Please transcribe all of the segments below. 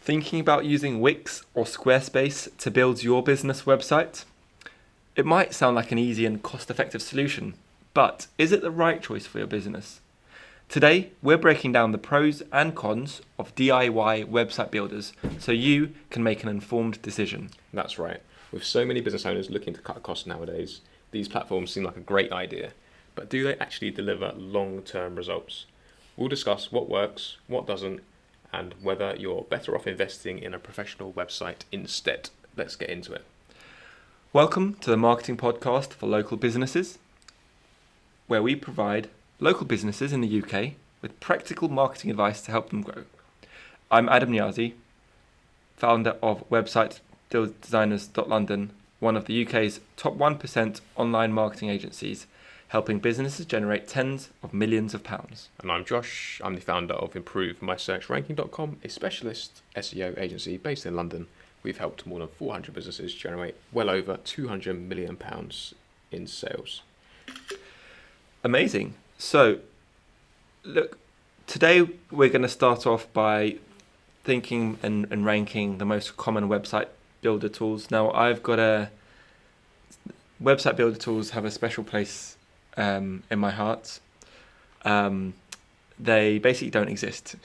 Thinking about using Wix or Squarespace to build your business website? It might sound like an easy and cost-effective solution, but is it the right choice for your business? Today, we're breaking down the pros and cons of DIY website builders so you can make an informed decision. That's right. With so many business owners looking to cut costs nowadays, these platforms seem like a great idea, but do they actually deliver long-term results? We'll discuss what works, what doesn't, and whether you're better off investing in a professional website instead. Let's get into it. Welcome to the Marketing Podcast for Local Businesses, where we provide local businesses in the UK with practical marketing advice to help them grow. I'm Adam Niazi, founder of website designers.london, one of the UK's top 1% online marketing agencies, helping businesses generate tens of millions of pounds. And I'm Josh. I'm the founder of ImproveMySearchRanking.com, a specialist SEO agency based in London. We've helped more than 400 businesses generate well over £200 million in sales. Amazing. So, look, today we're going to start off by thinking and ranking the most common website builder tools. Now, I've got website builder tools have a special place in my heart. They basically don't exist.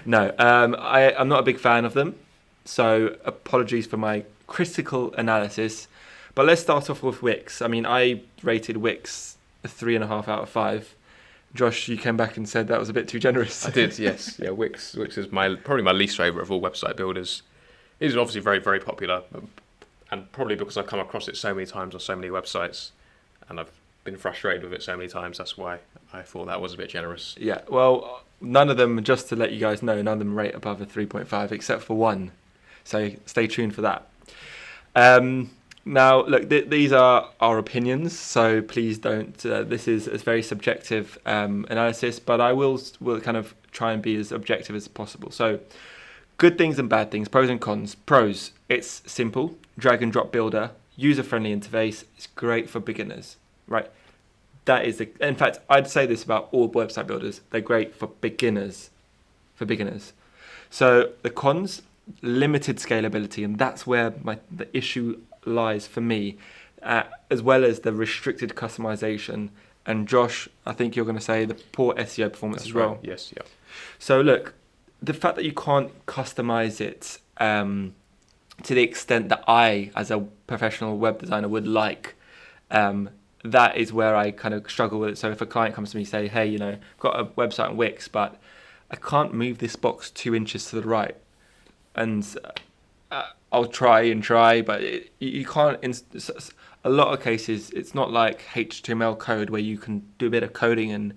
No, I'm not a big fan of them. So apologies for my critical analysis. But let's start off with Wix. I mean, I rated Wix a 3.5 out of 5. Josh, you came back and said that was a bit too generous. I did, yes. Yeah, Wix is probably my least favourite of all website builders. It is obviously very, very popular, and probably because I've come across it so many times on so many websites, and I've been frustrated with it so many times. That's why I thought that was a bit generous. Yeah, well, none of them, just to let you guys know, none of them rate above a 3.5 except for one. So stay tuned for that. Now, look, these are our opinions, so please don't. This is a very subjective analysis, but I will kind of try and be as objective as possible. So, good things and bad things, pros and cons. Pros: it's simple, drag and drop builder, user-friendly interface. It's great for beginners, right? That is in fact, I'd say this about all website builders. They're great for beginners. So the cons: limited scalability, and that's where the issue lies for me, as well as the restricted customization. And Josh, I think you're going to say the poor SEO performance That's as well. Right. Yes, yeah. So look, the fact that you can't customize it to the extent that I, as a professional web designer, would like, that is where I kind of struggle with it. So if a client comes to me and say, hey, I've got a website on Wix, but I can't move this box 2 inches to the right, and I'll try, but you can't. In a lot of cases, it's not like HTML code where you can do a bit of coding and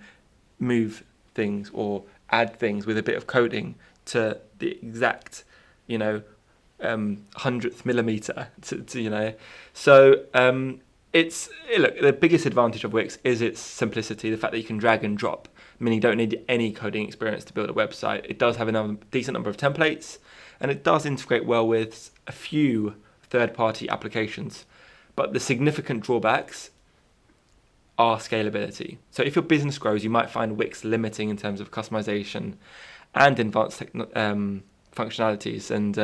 move things or add things with a bit of coding to the exact, 100th millimeter. So the biggest advantage of Wix is its simplicity, the fact that you can drag and drop. I mean, you don't need any coding experience to build a website. It does have a decent number of templates, and it does integrate well with a few third-party applications. But the significant drawbacks are scalability. So if your business grows, you might find Wix limiting in terms of customization and advanced functionalities. And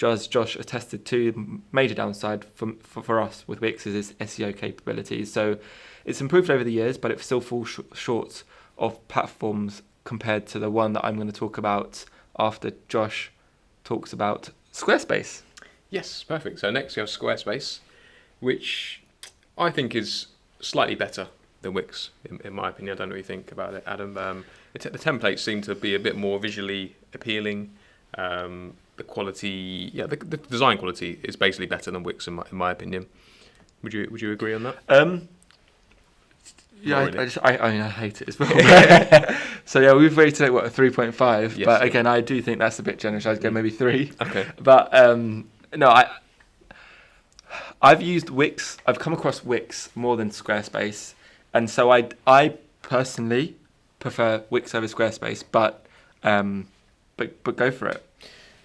as Josh attested to, major downside for us with Wix is its SEO capabilities. So it's improved over the years, but it still falls short of platforms compared to the one that I'm going to talk about after Josh talks about Squarespace. Yes, perfect. So next we have Squarespace, which I think is slightly better than Wix, in my opinion. I don't know what you think about it, Adam. The templates seem to be a bit more visually appealing. The quality, the design quality is basically better than Wix, in my opinion. Would you agree on that? Yeah, I hate it as well. So we've rated it a 3.5, yes, but again, I do think that's a bit generous. I'd go maybe 3. Okay. But no, I've used Wix. I've come across Wix more than Squarespace, and so I personally prefer Wix over Squarespace. But go for it.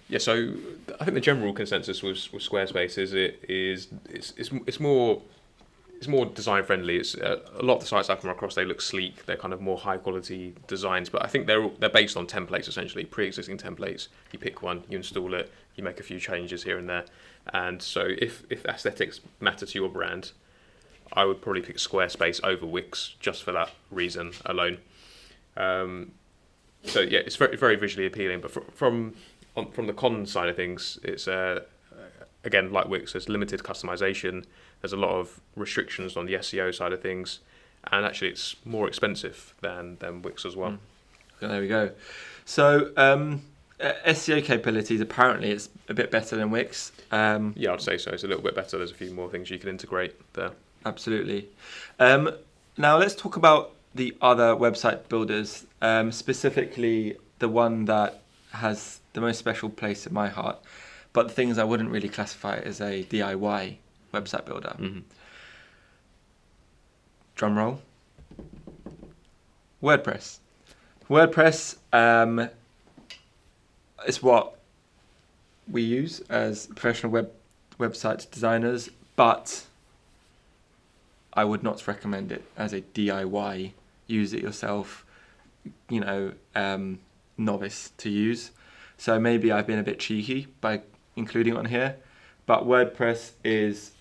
Yeah, so I think the general consensus with Squarespace is it's more it's more design friendly. It's a lot of the sites I've come across, they look sleek. They're kind of more high quality designs, but I think they're based on templates essentially, pre-existing templates. You pick one, you install it, you make a few changes here and there. And so if aesthetics matter to your brand, I would probably pick Squarespace over Wix just for that reason alone. So yeah, it's very, very visually appealing. But from the con side of things, it's again, like Wix, there's limited customization. There's a lot of restrictions on the SEO side of things, and actually, it's more expensive than Wix as well. There we go. So SEO capabilities, apparently, it's a bit better than Wix. Yeah, I'd say so. It's a little bit better. There's a few more things you can integrate there. Absolutely. Now let's talk about the other website builders, specifically the one that has the most special place in my heart, but the things I wouldn't really classify as a DIY website builder. Mm-hmm. Drum roll. WordPress. WordPress is what we use as professional website designers, but I would not recommend it as a DIY, use it yourself, novice to use. So maybe I've been a bit cheeky by including it on here, but WordPress is,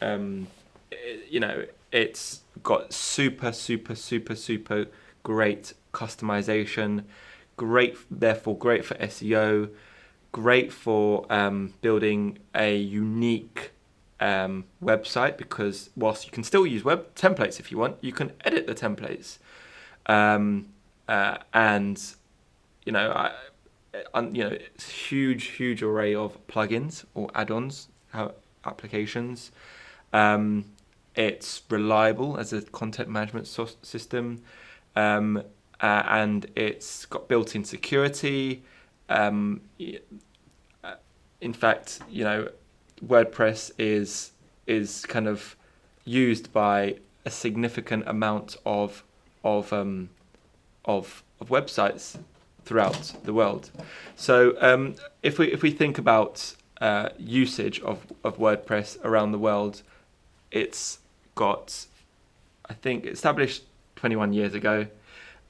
it's got super great customization, therefore great for SEO, great for building a unique website, because whilst you can still use web templates if you want, you can edit the templates, it's huge array of plugins or add-ons, applications. It's reliable as a content management system, and it's got built-in security. In fact, WordPress is kind of used by a significant amount of websites throughout the world. So if we think about usage of WordPress around the world, it's got, I think, established 21 years ago,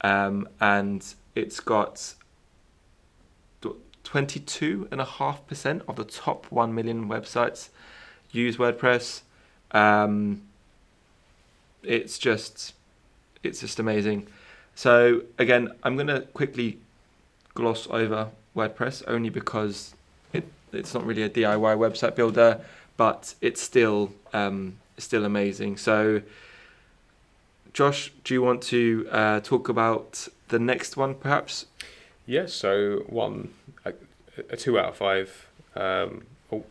and it's got 22.5% of the top 1 million websites use WordPress. It's just amazing. So again, I'm going to quickly gloss over WordPress only because it's not really a DIY website builder, but it's still amazing. So Josh, do you want to talk about the next one perhaps? Yes, so a 2 out of 5.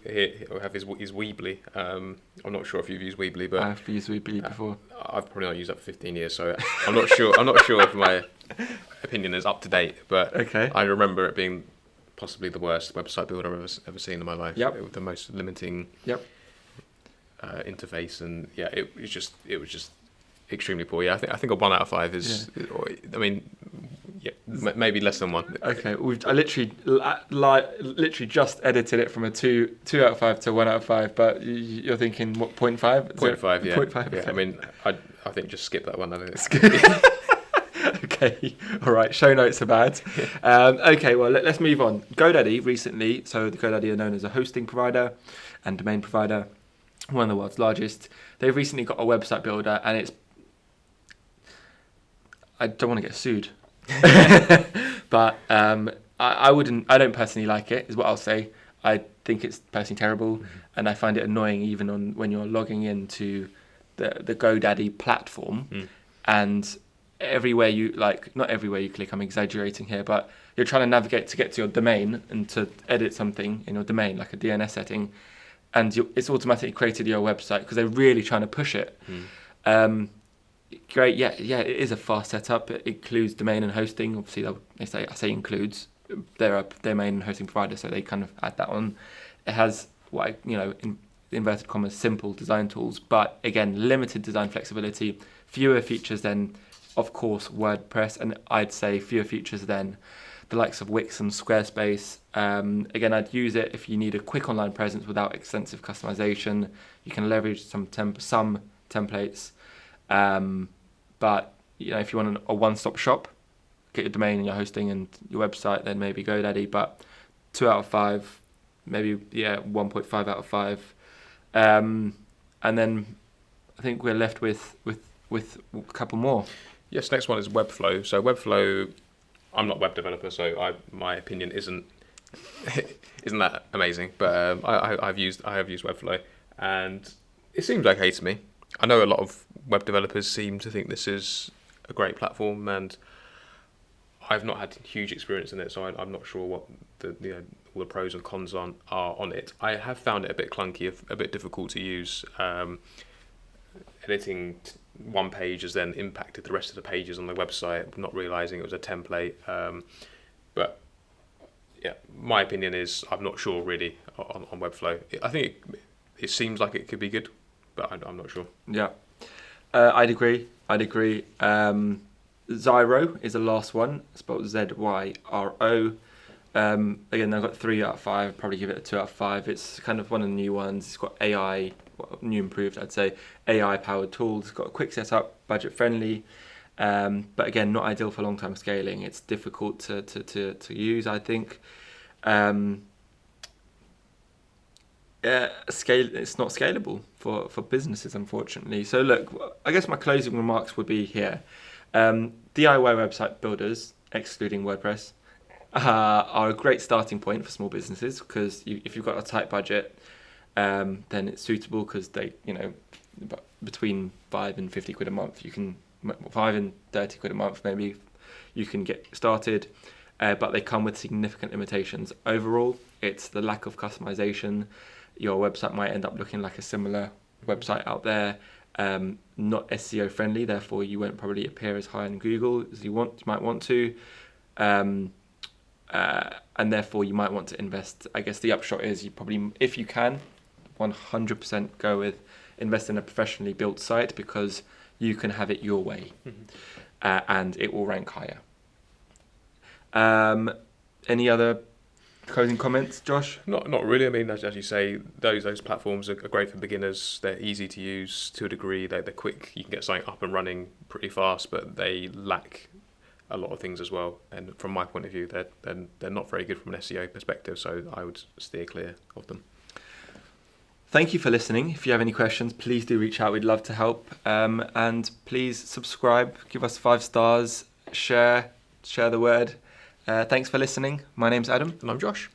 Here I have is Weebly. I'm not sure if you've used Weebly, but I've used Weebly before. I've probably not used that for 15 years, so I'm not sure. I'm not sure if my opinion is up to date, but okay. I remember it being possibly the worst website builder I've ever seen in my life. Yep. It was the most limiting interface, and yeah, it was just extremely poor. Yeah, I think a 1 out of 5 is. Yeah. I mean, yeah, maybe less than 1. Okay, I literally just edited it from a 2 out of 5 to 1 out of 5. But you're thinking what, 0.5? 0.5, yeah. 0.5. Yeah, okay. I mean, I think just skip that one. I think. Okay, all right. Show notes are bad. Okay, well let's move on. GoDaddy recently, so the GoDaddy are known as a hosting provider and domain provider, one of the world's largest. They've recently got a website builder, and I don't want to get sued. But I don't personally like it, is what I'll say. I think it's personally terrible, and I find it annoying even when you're logging into the GoDaddy platform, and everywhere you not everywhere you click, I'm exaggerating here, but you're trying to navigate to get to your domain and to edit something in your domain, like a DNS setting, and it's automatically created your website because they're really trying to push it. Great, yeah, it is a fast setup. It includes domain and hosting. Obviously, I say includes. They're a domain and hosting provider, so they kind of add that on. It has in inverted commas, simple design tools, but again, limited design flexibility, fewer features than, of course, WordPress, and I'd say fewer features than the likes of Wix and Squarespace. Again, I'd use it if you need a quick online presence without extensive customization. You can leverage some templates. But if you want a one-stop shop, get your domain and your hosting and your website, then maybe GoDaddy. But 2 out of 5, maybe 1.5 out of 5, and then I think we're left with a couple more. Yes, next one is Webflow. So Webflow, I'm not a web developer, so my opinion isn't that amazing. But I have used Webflow, and it seems okay to me. I know a lot of web developers seem to think this is a great platform, and I've not had huge experience in it, so I'm not sure what all the pros and cons are on it. I have found it a bit clunky, a bit difficult to use. Editing one page has then impacted the rest of the pages on the website, not realising it was a template. But yeah, my opinion is I'm not sure really on Webflow. I think it seems like it could be good, but I'm not sure. Yeah, I'd agree. Zyro is the last one, spelled Zyro. Again, I've got 3 out of 5, probably give it a 2 out of 5. It's kind of one of the new ones. It's got AI, new improved, I'd say, AI-powered tools. It's got a quick setup, budget-friendly, but again, not ideal for long-term scaling. It's difficult to use, I think. It's not scalable for businesses, unfortunately. So look, I guess my closing remarks would be here. DIY website builders, excluding WordPress, are a great starting point for small businesses, because if you've got a tight budget, then it's suitable, because they, between 5 and 50 quid a month, you can 5 and 30 quid a month, maybe you can get started, but they come with significant limitations. Overall, it's the lack of customization. Your website might end up looking like a similar website out there, not SEO friendly, therefore you won't probably appear as high in Google as you might want to, and therefore you might want to invest. I guess the upshot is you probably, if you can, 100% go with invest in a professionally built site, because you can have it your way, and it will rank higher. Any other closing comments, Josh? Not really. I mean, as you say, those platforms are great for beginners. They're easy to use to a degree. They're quick. You can get something up and running pretty fast, but they lack a lot of things as well. And from my point of view, they're not very good from an SEO perspective. So I would steer clear of them. Thank you for listening. If you have any questions, please do reach out. We'd love to help. And please subscribe, give us 5 stars, share the word. Thanks for listening. My name's Adam. And I'm Josh.